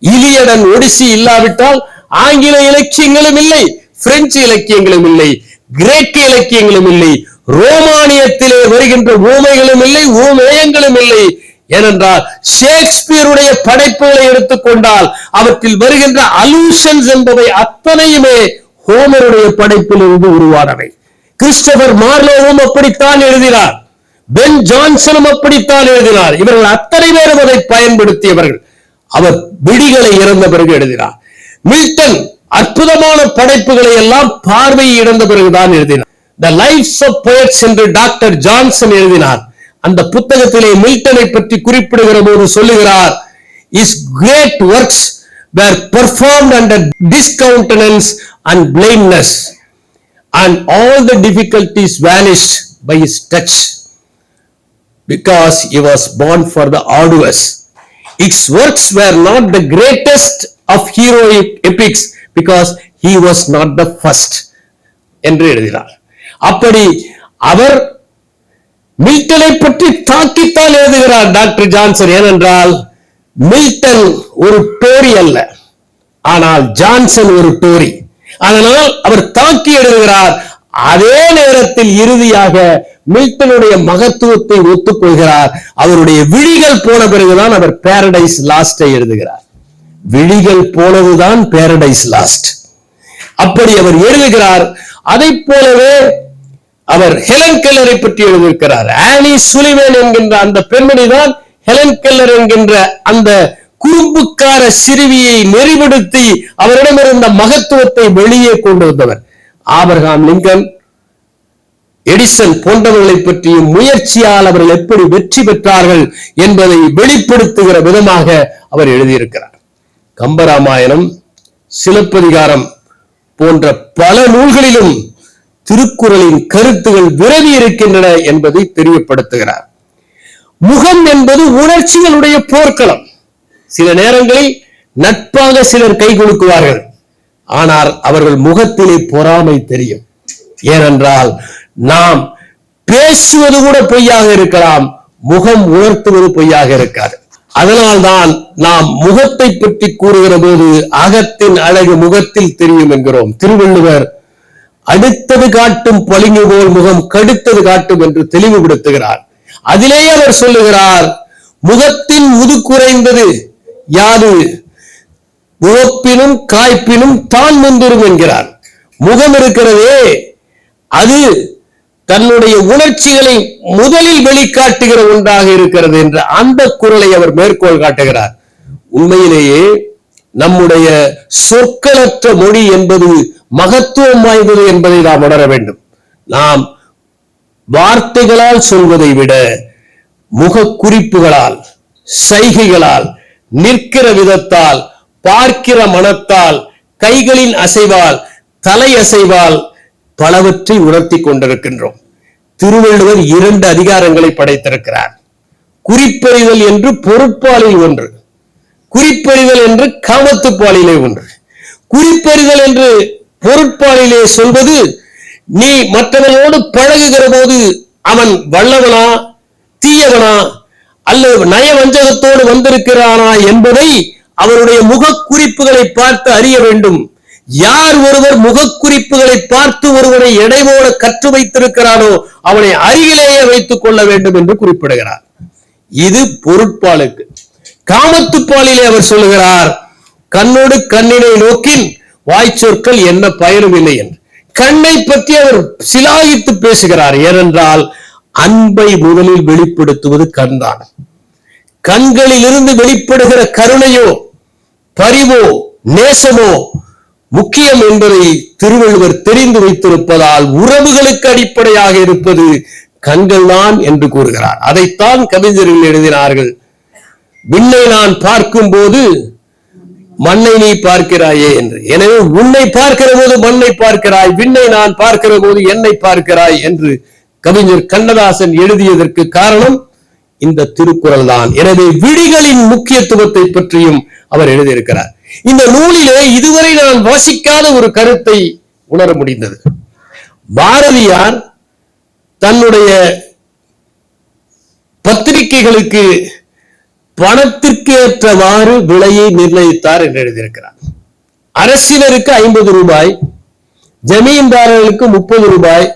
இலியடன் ஒடிசி இல்லாவிட்டால் ஆங்கில இலக்கியங்களும் இல்லை, பிரெஞ்சு இலக்கியங்களும் இல்லை, கிரேக்க இலக்கியங்களும் இல்லை, ரோமானியத்திலே வருகின்ற ஊமைகளும் இல்லை, ஊமேயங்களும் இல்லை. ஏனென்றால் ஷேக்ஸ்பியருடைய படைப்புகளை எடுத்துக்கொண்டால் அவற்றில் வருகின்ற அலூஷன்ஸ் என்பவை அத்தனையுமே ஹோமருடைய படைப்பிலிருந்து உருவானவை. கிறிஸ்டோபர் மார்லோவும் அப்படித்தான் எழுதினார். பென் ஜான்சனும் அப்படித்தான் எழுதினார். இவர்கள் அத்தனை பேரும் அதை பயன்படுத்தியவர்கள். அவர் விடிகளை இறந்த பிறகு எழுதினார். மில்டன் அற்புதமான படைப்புகளை எல்லாம் பார்வையை இழந்த பிறகுதான் எழுதினார். த லைஃப்ஸ் ஆஃப் போயட்ஸ் என்று டாக்டர் ஜான்சன் எழுதினார். அந்த புத்தகத்திலே மில்டனை பற்றி குறிப்பிடுகிற போது சொல்லுகிறார், his great works were performed under discountenance and blindness, and all the difficulties vanished by his touch, because he was born for the arduous. Its works were not the greatest of heroic epics, because he was not the first என்று எழுதினார். அப்படி அவர் மில்டனை பற்றி தாக்கித்தான் எழுதுகிறார் doctor Johnson. ஏனென்றால் Milton ஒரு Tory அல்ல, ஆனால் Johnson ஒரு டோரி. அதனால் அவர் தாக்கி எழுதுகிறார். அதே நேரத்தில் இறுதியாக மில்டனுடைய மகத்துவத்தை ஒத்துக்கொள்கிறார். அவருடைய விழிகள் போன பிறகுதான் அவர் பாரடைஸ் லாஸ்டை எழுதுகிறார். விழிகள் போனதுதான் பாரடைஸ் லாஸ்ட். அப்படி அவர் எழுதுகிறார். அதை போலவே அவர் ஹெலன் கெல்லரை பற்றி எழுதியிருக்கிறார். ஆனி சுலிவன் என்கின்ற அந்த பெண்மணி தான் ஹெலன் கெல்லர் என்கின்ற அந்த குறும்புக்கார சிறுவியை நெறிப்படுத்தி அவரிடம் இருந்த மகத்துவத்தை வெளியே கொண்டு வந்தவர். ஆபிரகாம் லிங்கன், எடிசன் போன்றவர்களை பற்றியும் முயற்சியால் அவர்கள் எப்படி வெற்றி பெற்றார்கள் என்பதை வெளிப்படுத்துகிற விதமாக அவர் எழுதியிருக்கிறார். கம்பராமாயணம், சிலப்பதிகாரம் போன்ற பல நூல்களிலும் திருக்குறளின் கருத்துகள் விரவி இருக்கின்றன என்பதை தெரியப்படுத்துகிறார். முகம் என்பது உணர்ச்சிகளுடைய போர்க்களம். சில நேரங்களில் நட்பாக சிலர் கை கொடுக்குவார்கள், ஆனால் அவர்கள் முகத்திலே பொறாமை தெரியும். ஏனென்றால் நாம் பேசுவது கூட பொய்யாக இருக்கலாம், முகம் உணர்த்துவது பொய்யாக இருக்காது. அதனால்தான் நாம் முகத்தை பற்றி கூறுகிற போது அகத்தின் அழகு முகத்தில் தெரியும் என்கிறோம். திருவள்ளுவர் அடுத்தது காட்டும் பளிங்கு போல் முகம் கடுத்தது காட்டும் என்று தெளிவுபடுத்துகிறார். அதிலேயே அவர் சொல்லுகிறார், முகத்தின் முதுக்குறைந்தது யாது, முகப்பினும் காய்ப்பினும் தான் முந்திரும் என்கிறார். முகம் இருக்கிறதே, அது தன்னுடைய உணர்ச்சிகளை முதலில் வெளிக்காட்டுகிற ஒன்றாக இருக்கிறது என்ற அந்த குறளை அவர் மேற்கோள் காட்டுகிறார். உண்மையிலேயே நம்முடைய சொற்களற்ற மொழி என்பது மகத்துவம் வாய்ந்தது என்பதை நாம் உணர வேண்டும். நாம் வார்த்தைகளால் சொல்வதை விட முக குறிப்புகளால், சைகைகளால், நிற்கிற விதத்தால், பார்க்கிற மனத்தால், கைகளின் அசைவால், தலை அசைவால் பலவற்றை உணர்த்தி கொண்டிருக்கின்றோம். திருவள்ளுவர் 2 அதிகாரங்களை படைத்திருக்கிறார். குறிப்பறிதல் என்று பொருட்பாலில் ஒன்று, குறிப்பறிதல் என்று காமத்துப்பாலிலே ஒன்று. குறிப்பறிதல் என்று பொருட்பாலிலே சொல்வது, நீ மற்றவனோடு பழகுகிற போது அவன் வல்லவனா தீயவனா அல்லது நயவஞ்சகத்தோடு வந்திருக்கிறானா என்பதை அவருடைய முகக்குறிப்புகளை பார்த்து அறிய வேண்டும். யார் ஒருவர் முகக்குறிப்புகளை பார்த்து ஒருவனை எடைபோட கற்று வைத்திருக்கிறானோ அவனை அருகிலேயே வைத்துக் கொள்ள வேண்டும் என்று குறிப்பிடுகிறார். இது பொருட்பாலுக்கு. காமத்துப்பாலிலே அவர் சொல்லுகிறார், கண்ணோடு கண்ணினை நோக்கின் வாய்ச்சொற்கள் என்ன பயனும் இல்லை என்று. கண்ணை பற்றி அவர் சிலாகித்து பேசுகிறார். ஏனென்றால் அன்பை முதலில் வெளிப்படுத்துவது கண்தான். கண்களில் இருந்து வெளிப்படுகிற கருணையோ பரிவோ நேசமோ முக்கியம் என்பதை திருவள்ளுவர் தெரிந்து வைத்திருப்பதால் உறவுகளுக்கு அடிப்படையாக இருப்பது கண்கள் தான் என்று கூறுகிறார். அதைத்தான் கவிஞர்கள் எழுதினார்கள். விண்ணை நான் பார்க்கும் போது மண்ணை நீ பார்க்கிறாயே என்று. எனவே உன்னை பார்க்கிற போது மண்ணை பார்க்கிறாய், விண்ணை நான் பார்க்கிற போது என்னை பார்க்கிறாய் என்று கவிஞர் கண்ணதாசன் எழுதியதற்கு காரணம் இந்த திருக்குறள் தான். எனவே விழிகளின் முக்கியத்துவத்தை பற்றியும் அவர் எழுதியிருக்கிறார். இந்த நூலிலே இதுவரை நான் வாசிக்காத ஒரு கருத்தை உணர முடிந்தது. பாரதியார் தன்னுடைய பத்திரிகைகளுக்கு பணத்திற்கு ஏற்றவாறு விலையை நிர்ணயித்தார் என்று எழுதியிருக்கிறார். அரசினருக்கு 50 ரூபாய், ஜமீன்தாரர்களுக்கு 30 ரூபாய்,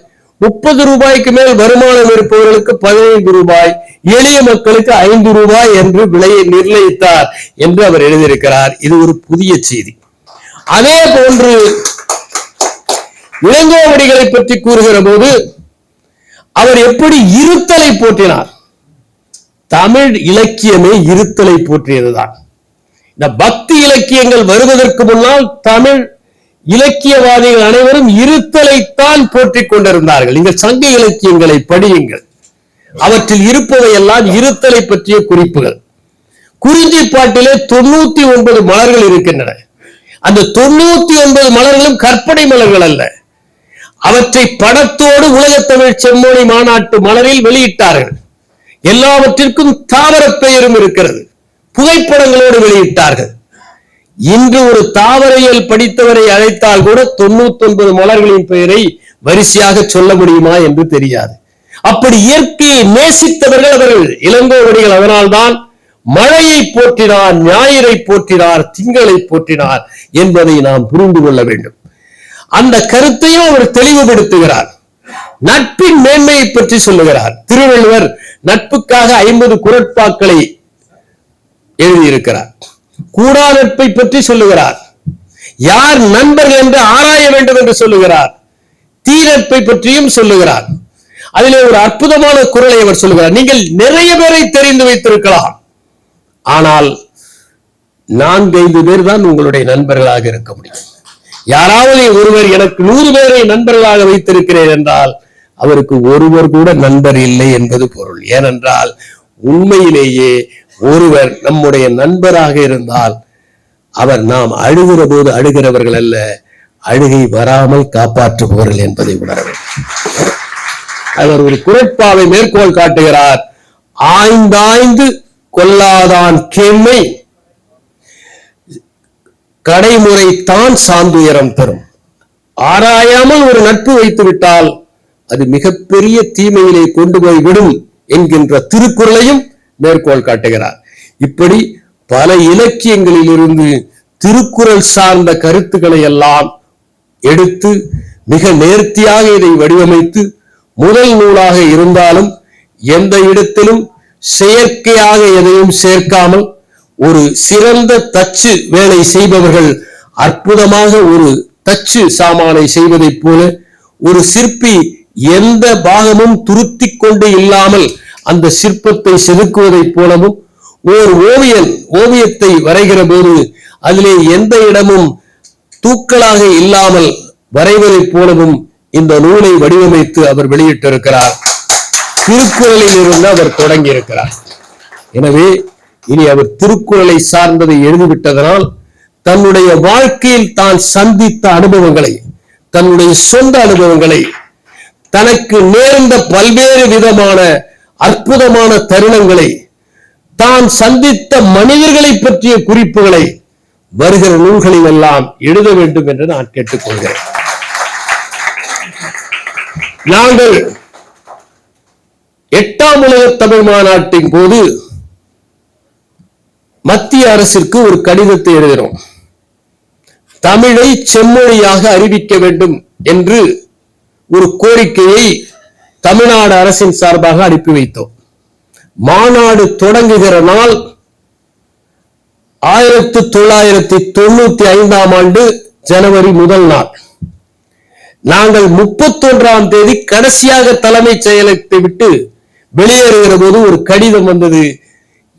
30 ரூபாய்க்கு மேல் வருமானம் இருப்பவர்களுக்கு 15 ரூபாய், எளிய மக்களுக்கு 5 ரூபாய் என்று விலையை நிர்ணயித்தார் என்று அவர் எழுதியிருக்கிறார். இது ஒரு புதிய செய்தி. அதே போன்று இளங்கோவடிகளை பற்றி கூறுகிற போது அவர் எப்படி இருத்தலை போற்றினார். தமிழ் இலக்கியமே இருத்தலை போற்றியதுதான். இந்த பக்தி இலக்கியங்கள் வருவதற்கு முன்னால் தமிழ் இலக்கியவாதிகள் அனைவரும் இருத்தலைத்தான் போற்றிக் கொண்டிருந்தார்கள். நீங்கள் சங்க இலக்கியங்களை படியுங்கள், அவற்றில் இருப்பவை எல்லாம் இருத்தலை பற்றிய குறிப்புகள். குறிஞ்சிப்பாட்டிலே 99 மலர்கள் இருக்கின்றன. அந்த 99 மலர்களும் கற்பனை மலர்கள் அல்ல. அவற்றை படத்தோடு உலக தமிழ் செம்மொழி மாநாட்டு மலரில் வெளியிட்டார்கள். எல்லாவற்றிற்கும் தாவர பெயரும் இருக்கிறது. புகைப்படங்களோடு வெளியிட்டார்கள். இன்று ஒரு தாவரையில் படித்தவரை அழைத்தால் கூட 99 மலர்களின் பெயரை வரிசையாக சொல்ல முடியுமா என்று தெரியாது. அப்படி இயற்கையை நேசித்தவர்கள் அவர்கள் இளங்கோவடிகள். அதனால்தான் மழையை போற்றினார், ஞாயிறை போற்றினார், திங்களை போற்றினார் என்பதை நாம் புரிந்து கொள்ள வேண்டும். அந்த கருத்தையும் அவர் தெளிவுபடுத்துகிறார். நட்பின் மேன்மையை பற்றி சொல்லுகிறார். திருவள்ளுவர் நட்புக்காக 50 குறட்பாக்களை எழுதியிருக்கிறார். கூடா நட்பை பற்றி சொல்லுகிறார். யார் நண்பர்கள் என்று ஆராய வேண்டும் என்று சொல்லுகிறார். தீ நட்பை பற்றியும் சொல்லுகிறார். அதிலே ஒரு அற்புதமான குறளை அவர் சொல்லுகிறார். நீங்கள் நிறைய பேரை தெரிந்து வைத்திருக்கலாம், ஆனால் 4-5 பேர் தான் உங்களுடைய நண்பர்களாக இருக்க முடியும். யாராவது ஒருவர் எனக்கு 100 பேரை நண்பர்களாக வைத்திருக்கிறேன் என்றால் அவருக்கு ஒருவர் கூட நண்பர் இல்லை என்பது பொருள். ஏனென்றால் உண்மையிலேயே ஒருவர் நம்முடைய நண்பராக இருந்தால் அவர் நாம் அழுகிற போது அழுகிறவர்கள் அல்ல, அழுகை வராமல் காப்பாற்றுபவர்கள் என்பதை உணர வேண்டும். அவர் ஒரு குறட்பாவை மேற்கோள் காட்டுகிறார். ஆய்ந்தாய்ந்து கொல்லாதான் கேண்மை கடைமுறை தான் சாந்துயரம் தரும். ஆராயாமல் ஒரு நட்பு வைத்து விட்டால் அது மிகப்பெரிய தீமையிலே கொண்டு போய் விடும் என்கின்ற திருக்குறளையும் மேற்கோள் காட்டுகிறார். இப்படி பல இலக்கியங்களில் இருந்து திருக்குறள் சார்ந்த கருத்துக்களை எல்லாம் எடுத்து மிக நேர்த்தியாக இதை வடிவமைத்து முதல் நூலாக இருந்தாலும் எந்த இடத்திலும் செயற்கையாக எதையும் சேர்க்காமல் ஒரு சிறந்த தச்சு வேலை செய்பவர்கள் அற்புதமாக ஒரு தச்சு சாமானை செய்வதைப் போல ஒரு சிற்பி எந்த பாகமும் துருத்தி கொண்டு இல்லாமல் அந்த சிற்பத்தை செதுக்குவதைப் போலவும் ஓர் ஓவியன் ஓவியத்தை வரைகிற போது அதிலே எந்த இடமும் தூக்கலாக இல்லாமல் வரைவதைப் போலவும் இந்த நூலை வடிவமைத்து அவர் வெளியிட்டிருக்கிறார். திருக்குறளில் இருந்து அவர் தொடங்கி இருக்கிறார். எனவே இனி அவர் திருக்குறளை சார்ந்ததை எழுதிவிட்டதனால் தன்னுடைய வாழ்க்கையில் தான் சந்தித்த அனுபவங்களை, தன்னுடைய சொந்த அனுபவங்களை, தனக்கு நேர்ந்த பல்வேறு விதமான அற்புதமான தருணங்களை, தான் சந்தித்த மனிதர்களை பற்றிய குறிப்புகளை வருகிற நூல்களில் எல்லாம் எழுத வேண்டும் என்று நான் கேட்டுக்கொள்கிறேன். நாங்கள் 8ஆம் உலக தமிழ் மாநாட்டின் போது மத்திய அரசிற்கு ஒரு கடிதத்தை எழுதினோம். தமிழை செம்மொழியாக அறிவிக்க வேண்டும் என்று ஒரு கோரிக்கையை தமிழ்நாடு அரசின் சார்பாக அனுப்பி வைத்தோம். மாநாடு தொடங்குகிற நாள் 1995ஆம் ஆண்டு ஜனவரி முதல் நாள். நாங்கள் 31ஆம் தேதி கடைசியாக தலைமைச் செயலகத்தை விட்டு வெளியேறுகிற போது ஒரு கடிதம் வந்தது.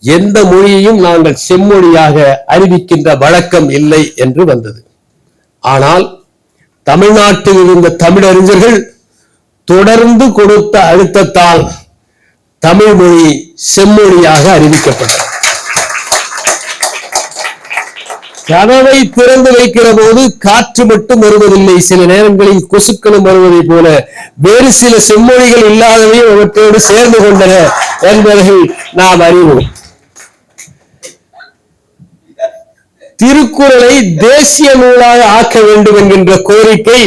எந்த மொழியையும் நாங்கள் செம்மொழியாக அறிவிக்கின்ற வழக்கம் இல்லை என்று வந்தது. ஆனால் தமிழ்நாட்டில் இருந்த தமிழறிஞர்கள் தொடர்ந்து கொடுத்த அழுத்தத்தால் தமிழ் மொழி செம்மொழியாக அறிவிக்கப்பட்டது. கதவை திறந்து வைக்கிற போது காற்று மட்டும் வருவதில்லை, சில நேரங்களில் கொசுக்களும் வருவதை போல வேறு சில செம்மொழிகள் இல்லாதவையும் அவற்றோடு சேர்ந்து கொண்டன என்பதை நாம் அறிவோம். திருக்குறளை தேசிய நூலாக ஆக்க வேண்டும் என்கின்ற கோரிக்கை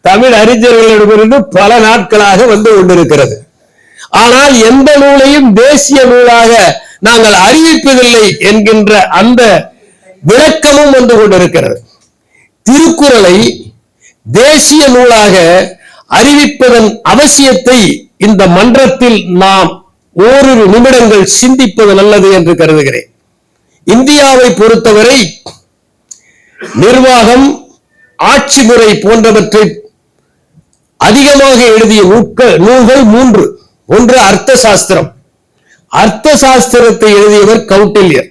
தமிழ் அறிஞர்களிடமிருந்து பல நாட்களாக வந்து கொண்டிருக்கிறது. ஆனால் எந்த நூலையும் தேசிய நூலாக நாங்கள் அறிவிப்பதில்லை என்கின்ற அந்த விளக்கமும் வந்து கொண்டிருக்கிறது. திருக்குறளை தேசிய நூலாக அறிவிப்பதன் அவசியத்தை இந்த மன்றத்தில் நாம் ஓரிரு நிமிடங்கள் சிந்திப்பது நல்லது என்று கருதுகிறேன். இந்தியாவை பொறுத்தவரை நிர்வாகம், ஆட்சி முறை போன்றவற்றை அதிகமாக எழுதிய நூல்கள் 3. ஒன்று அர்த்த சாஸ்திரம். அர்த்த சாஸ்திரத்தை எழுதியவர் கௌட்டில்யர்.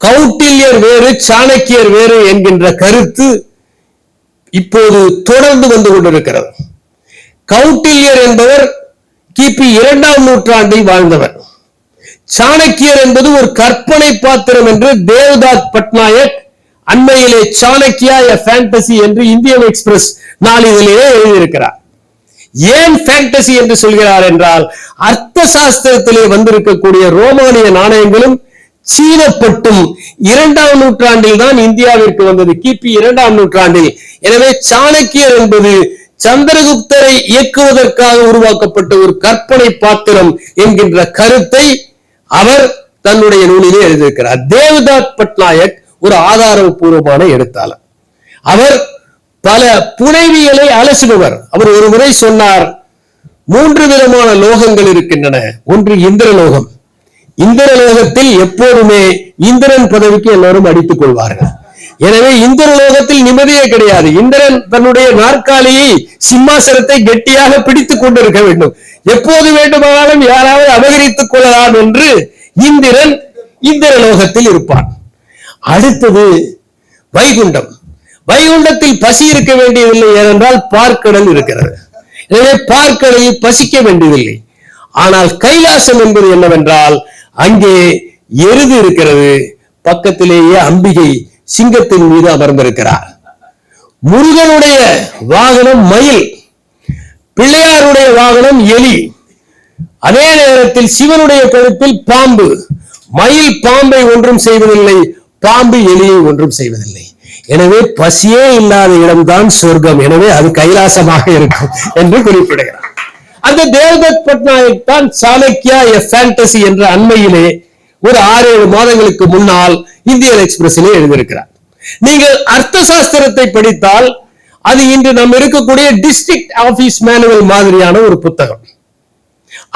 கௌட்டில்யர் வேறு, சாணக்கியர் வேறு என்கின்ற கருத்து இப்போது தொடர்ந்து வந்து கொண்டிருக்கிறது. கௌட்டில்யர் என்பவர் கிபி 2ஆம் நூற்றாண்டில் வாழ்ந்தவர். சாணக்கியர் என்பது ஒரு கற்பனை பாத்திரம் என்று தேவ்தாத் பட்நாயக் அண்மையிலே சாணக்கியா ஃபேண்டசி என்று இந்தியன் எக்ஸ்பிரஸ் நாளிதழிலே எழுதியிருக்கிறார். ஏன் ஃபேண்டசி என்று சொல்கிறார் என்றால், அர்த்த சாஸ்திரத்திலே வந்திருக்கக்கூடிய ரோமானிய நாணயங்களும் சீனப்பட்டும் 2ஆம் நூற்றாண்டில் தான் இந்தியாவிற்கு வந்தது, கிபி 2ஆம் நூற்றாண்டில். எனவே சாணக்கியர் என்பது சந்திரகுப்தரை இயக்குவதற்காக உருவாக்கப்பட்ட ஒரு கற்பனை பாத்திரம் என்கின்ற கருத்தை அவர் தன்னுடைய நூலிலே எழுதியிருக்கிறார். தேவ்தாத் பட்நாயக் ஒரு ஆதாரபூர்வமான எழுத்தாளர். அவர் பல புனைவியலை அலசுபவர். அவர் ஒரு முறை சொன்னார், 3 விதமான லோகங்கள் இருக்கின்றன. ஒன்று இந்திரலோகம். இந்திரலோகத்தில் எப்போதுமே இந்திரன் பதவிக்கு எல்லோரும் அடித்துக் கொள்வார்கள். எனவே இந்திரலோகத்தில் நிம்மதியே கிடையாது. இந்திரன் தன்னுடைய நாற்காலியை, சிம்மாசனத்தை கெட்டியாக பிடித்துக் கொண்டிருக்க வேண்டும். எப்போது வேண்டுமானாலும் யாராவது அபகரித்துக் கொள்ளலாம் என்று இந்திரன் இந்திரலோகத்தில் இருப்பான். அடுத்தது வைகுண்டம். வைகுண்டத்தில் பசி இருக்க வேண்டியதில்லை, ஏனென்றால் பார்க்கடல் இருக்கிறது. எனவே பார்க்கடலில் பசிக்க வேண்டியதில்லை. ஆனால் கைலாசம் என்பது என்னவென்றால், அங்கே எருது இருக்கிறது, பக்கத்திலேயே அம்பிகை சிங்கத்தின் மீது அமர்ந்திருக்கிறார். முருகனுடைய வாகனம் மயில், பிள்ளையாருடைய வாகனம் எலி, அதே நேரத்தில் சிவனுடைய கழுத்தில் பாம்பு. மயில் பாம்பை ஒன்றும் செய்வதில்லை, பாம்பு எலியை ஒன்றும் செய்வதில்லை. எனவே பசியே இல்லாத இடம்தான் சொர்க்கம், எனவே அது கைலாசமாக இருக்கும் என்று குறிப்பிடுகிறார். அந்த தேவ்தத் பட்நாயக் தான் சாணக்கியா எ ஃபேண்டசி என்ற அண்மையிலே ஒரு 6-7 மாதங்களுக்கு முன்னால் இந்தியன் எக்ஸ்பிரஸிலே எழுதியிருக்கிறார். நீங்கள் அர்த்த சாஸ்திரத்தை படித்தால் அது இன்று நம்ம இருக்கக்கூடிய டிஸ்ட்ரிக்ட் ஆபீஸ் மேனுவல் மாதிரியான ஒரு புத்தகம்.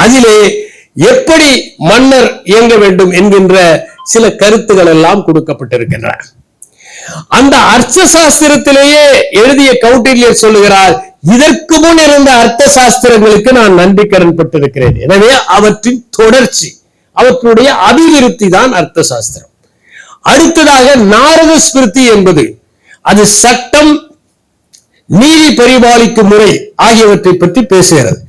அதிலே எப்படி மன்னர் இயங்க வேண்டும் என்கின்ற சில கருத்துக்கள் எல்லாம் கொடுக்கப்பட்டிருக்கின்றன. அந்த அர்த்த சாஸ்திரத்திலேயே எழுதிய கௌட்டில்யர் சொல்லுகிறார், இதற்கு முன் இருந்த அர்த்த சாஸ்திரங்களுக்கு நான் நன்றி கடன் பட்டிருக்கிறேன். எனவே அவற்றின் தொடர்ச்சி, அவற்றுடைய அபிவிருத்தி தான் அர்த்த சாஸ்திரம். அடுத்ததாக நாரத ஸ்மிருதி என்பது அது சட்டம், நீதி பரிபாலிக்கும் முறை ஆகியவற்றை பற்றி பேசுகிறது.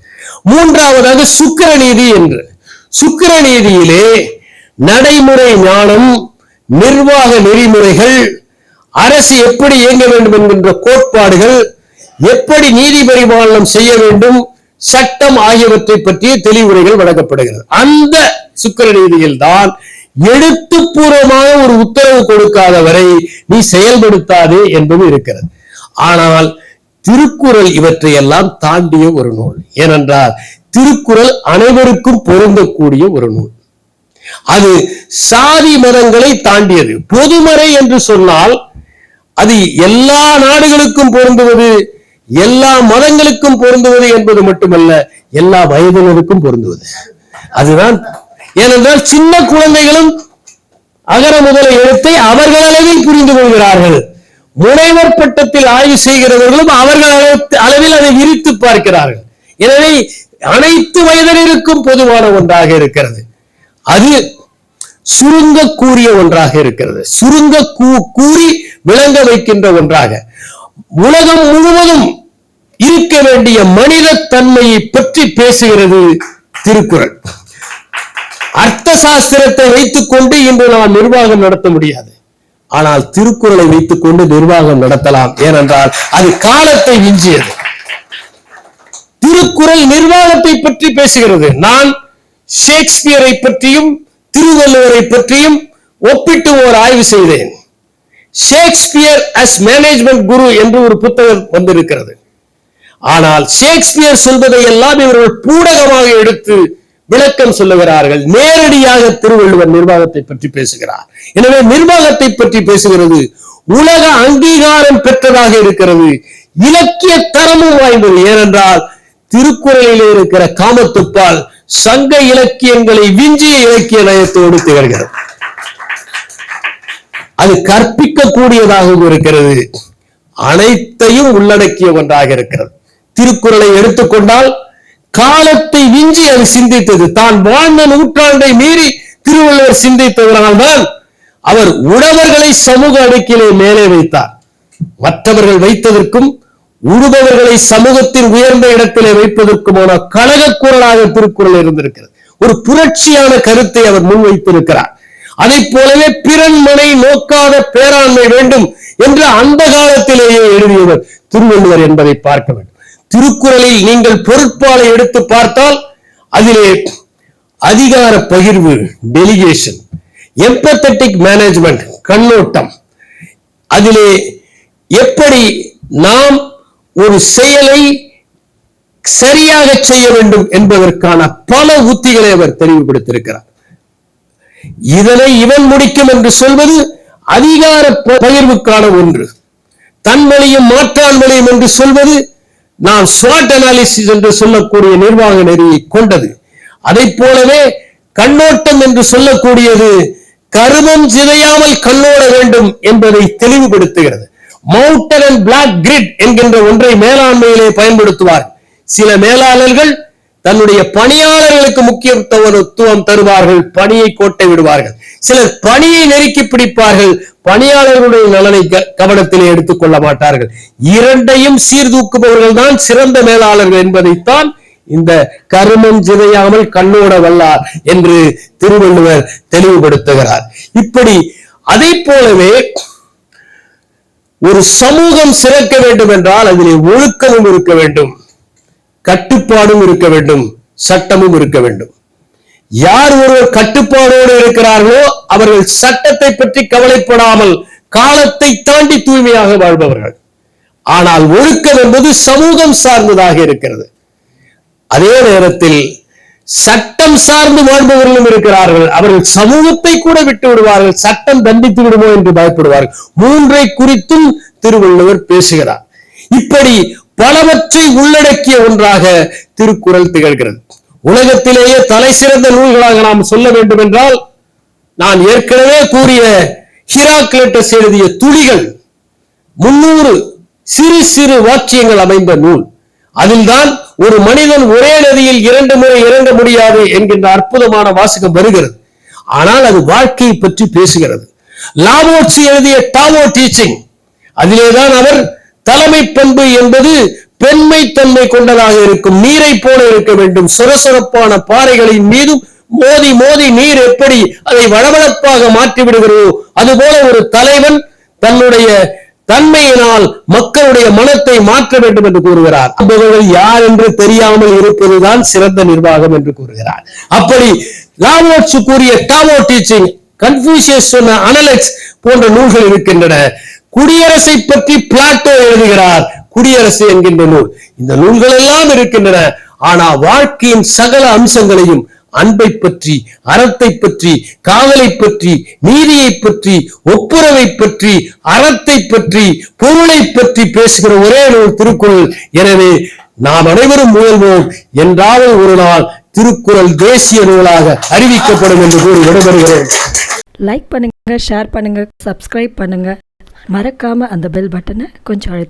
மூன்றாவதாக சுக்கிர நீதி என்று, சுக்கிர நீதியிலே நடைமுறை ஞானம், நிர்வாக நெறிமுறைகள், அரசு எப்படி இயங்க வேண்டும் என்கின்ற கோட்பாடுகள், எப்படி நீதி பரிபாலனம் செய்ய வேண்டும், சட்டம் ஆகியவற்றை பற்றிய தெளிவுரைகள் வழங்கப்படுகிறது. அந்த சுக்கிர நீதியில் தான் எழுத்துப்பூர்வமாக ஒரு உத்தரவு கொடுக்காத வரை நீ செயல்படுத்தாதே என்பது இருக்கிறது. ஆனால் திருக்குறள் இவற்றை எல்லாம் தாண்டிய ஒரு நூல். ஏனென்றால் திருக்குறள் அனைவருக்கும் பொருந்தக்கூடிய ஒரு நூல். அது சாதி மதங்களை தாண்டியது. பொதுமறை என்று சொன்னால் அது எல்லா நாடுகளுக்கும் பொருந்துவது, எல்லா மதங்களுக்கும் பொருந்துவது என்பது மட்டுமல்ல, எல்லா வயதினருக்கும் பொருந்துவது. அதுதான். ஏனென்றால் சின்ன குழந்தைகளும் அகர முதல எழுத்தை அவர்கள் அளவில் புரிந்து கொள்கிறார்கள். முனைவர் பட்டத்தில் ஆய்வு செய்கிறவர்களும் அவர்கள் அளவில் அதை விரித்து பார்க்கிறார்கள். எனவே அனைத்து வயதினருக்கும் பொதுவான ஒன்றாக இருக்கிறது. அது சுருங்க கூறிய ஒன்றாக இருக்கிறது, சுருங்க கூறி விளங்க வைக்கின்ற ஒன்றாக. உலகம் முழுவதும் இருக்க வேண்டிய மனித தன்மையை பற்றி பேசுகிறது திருக்குறள். அர்த்த சாஸ்திரத்தை வைத்துக் கொண்டு இன்று நாம் நிர்வாகம் நடத்த முடியாது. ஆனால் திருக்குறளை வைத்துக் கொண்டு நிர்வாகம் நடத்தலாம். ஏனென்றால் அது காலத்தை விஞ்சியது. திருக்குறள் நிர்வாகத்தை பற்றி பேசுகிறது. நான் ஷேக்ஸ்பியரை பற்றியும் திருவள்ளுவரை பற்றியும் ஒப்பிட்டு ஒரு ஆய்வு செய்தேன். ஷேக்ஸ்பியர் அஸ் மேனேஜ்மெண்ட் குரு என்று ஒரு புத்தகம் வந்திருக்கிறது. ஆனால் ஷேக்ஸ்பியர் சொல்வதை எல்லாம் இவர்கள் பூடகமாக எடுத்து விளக்கம் சொல்லுகிறார்கள். நேரடியாக திருவள்ளுவர் நிர்வாகத்தை பற்றி பேசுகிறார். எனவே நிர்வாகத்தை பற்றி பேசுகிறது. உலக அங்கீகாரம் பெற்றதாக இருக்கிறது, இலக்கிய தரமும் வாய்ந்தது. ஏனென்றால் திருக்குறளிலே இருக்கிற காமத்துப்பால் சங்க இலக்கியங்களை விஞ்சிய இலக்கிய நயத்தோடு திகழ்கிறது. அது கற்பிக்கக்கூடியதாகவும் இருக்கிறது, அனைத்தையும் உள்ளடக்கிய ஒன்றாக இருக்கிறது. திருக்குறளை எடுத்துக்கொண்டால் காலத்தை விஞ்சி அது சிந்தித்தது. தான் வாழ்ந்த நூற்றாண்டை மீறி திருவள்ளுவர் சிந்தித்ததனால் தான் அவர் உழவர்களை சமூக அடுக்கிலே மேலே வைத்தார். மற்றவர்கள் வைத்ததற்கும் உழுபவர்களை சமூகத்தின் உயர்ந்த இடத்திலே வைப்பதற்குமான கழக குரலாக திருக்குறள் இருந்திருக்கிறது. ஒரு புரட்சியான கருத்தை அவர் முன்வைத்திருக்கிறார். அதை போலவே பிறன்மனை நோக்காத பேராண்மை வேண்டும் என்று அந்த காலத்திலேயே எழுதியவர் திருவள்ளுவர் என்பதை பார்க்க வேண்டும். திருக்குறளில் நீங்கள் பொருட்பாலை எடுத்து பார்த்தால் அதிலே அதிகார பகிர்வு, டெலிகேஷன், எம்பத்தட்டிக் மேனேஜ்மெண்ட், கண்ணோட்டம், அதிலே எப்படி நாம் ஒரு செயலை சரியாக செய்ய வேண்டும் என்பதற்கான பல உத்திகளை அவர் தெளிவுபடுத்தியிருக்கிறார். இதனை இவன் முடிக்கும் என்று சொல்வது அதிகார பகிர்வுக்கான ஒன்று. தன்வழியும் மாற்றான் வழியும் என்று சொல்வது நான் ஸ்வாட் அனாலிசிஸ் என்று சொல்லக்கூடிய நிர்வாக நெறியை கொண்டது. அதை போலவே கண்ணோட்டம் என்று சொல்லக்கூடியது கருமம் சிதையாமல் கண்ணோட வேண்டும் என்பதை தெளிவுபடுத்துகிறது. மவுண்டன் அண்ட் பிளாக் கிரிட் என்கின்ற ஒன்றை மேலாண்மையிலே பயன்படுத்துவார். சில மேலாளர்கள் தன்னுடைய பணியாளர்களுக்கு முக்கியத்துவம் தருவார்கள், பணியை கோட்டை விடுவார்கள். சிலர் பணியை நெருக்கி பிடிப்பார்கள், பணியாளர்களுடைய நலனை கவனத்திலே எடுத்துக் கொள்ள மாட்டார்கள். இரண்டையும் சீர்தூக்குபவர்கள் தான் சிறந்த மேலாளர்கள் என்பதைத்தான் இந்த கருமம் சிதையாமல் கண்ணோட வல்லார் என்று திருவள்ளுவர் தெளிவுபடுத்துகிறார். இப்படி அதை போலவே ஒரு சமூகம் சிறக்க வேண்டும் என்றால் அதிலே ஒழுக்கமும் இருக்க வேண்டும், கட்டுப்பாடும் இருக்க வேண்டும், சட்டமும் இருக்க வேண்டும். யார் ஒருவர் கட்டுப்பாடோடு இருக்கிறார்களோ அவர்கள் சட்டத்தை பற்றி கவலைப்படாமல் காலத்தை தாண்டி தூய்மையாக வாழ்பவர்கள். ஆனால் ஒழுக்கம் என்பது சமூகம் சார்ந்ததாக இருக்கிறது. அதே நேரத்தில் சட்டம் சார்ந்து வாழ்பவர்களும் இருக்கிறார்கள். அவர்கள் சமூகத்தை கூட விட்டு விடுவார்கள், சட்டம் தண்டித்து விடுமோ என்று பயப்படுவார்கள். மூன்றை குறித்தும் திருவள்ளுவர் பேசுகிறார். இப்படி பலவற்றை உள்ளடக்கிய ஒன்றாக திருக்குறள் திகழ்கிறது. உலகத்திலேயே தலை சிறந்த நூல்களாக நாம் சொல்ல வேண்டும் என்றால், நான் ஏற்கனவே கூறிய ஹிராக்லேட்டஸ் எழுதிய துளிகள் 300 சிறு சிறு வாக்கியங்கள் அமைந்த நூல். அதில்தான் ஒரு மனிதன் ஒரே நதியில் 2 முறை இறங்க முடியாது என்கின்ற அற்புதமான வாசகம் வருகிறது. ஆனால் அது வாழ்க்கையை பற்றி பேசுகிறது. லாவோட்சி எழுதிய டாவோ டீச்சிங், அதிலேதான் அவர் தலைமை பண்பு என்பது பெண்மை தன்மை கொண்டதாக இருக்கும், நீரை போல இருக்க வேண்டும், சொரசொரப்பான பாறைகளின் மீதும் மோதி மோதி நீர் எப்படி அதை வளவளப்பாக மாற்றி விடுகிறதோ அதுபோல ஒரு தலைவன் தன்னுடைய தன்மையினால் மக்களுடைய மனத்தை மாற்ற வேண்டும் என்று கூறுகிறார். யார் என்று தெரியாமல் இருப்பதுதான் சிறந்த நிர்வாகம் என்று கூறுகிறார். அப்படி லாவோட்சு கூறிய டாவோ டீச்சிங், கன்ஃபூசியஸ் சொன்ன அனலெக்ஸ் போன்ற நூல்கள் இருக்கின்றன. குடியரசை பற்றி பிளாட்டோ எழுதுகிறார், குடியரசு என்கின்ற நூல். இந்த நூல்கள் எல்லாம் இருக்கின்றன. ஆனா வாழ்க்கையின் சகல அம்சங்களையும், அன்பை பற்றி, அறத்தை பற்றி, காதலை பற்றி, நீதியை பற்றி, ஒப்புரவை பற்றி, அறத்தை பற்றி, பொருளை பற்றி பேசுகிற ஒரே நூல் திருக்குறள். எனவே நாம் அனைவரும் முயல்வோம், என்றாவது ஒரு நாள் திருக்குறள் தேசிய நூலாக அறிவிக்கப்படும் என்று கூறி விடைபெறுகிறேன். லைக் பண்ணுங்க, ஷேர் பண்ணுங்க, சப்ஸ்கிரைப் பண்ணுங்க, மறக்காம அந்த பெல் பட்டனை கொஞ்சம் அழுத்துங்க.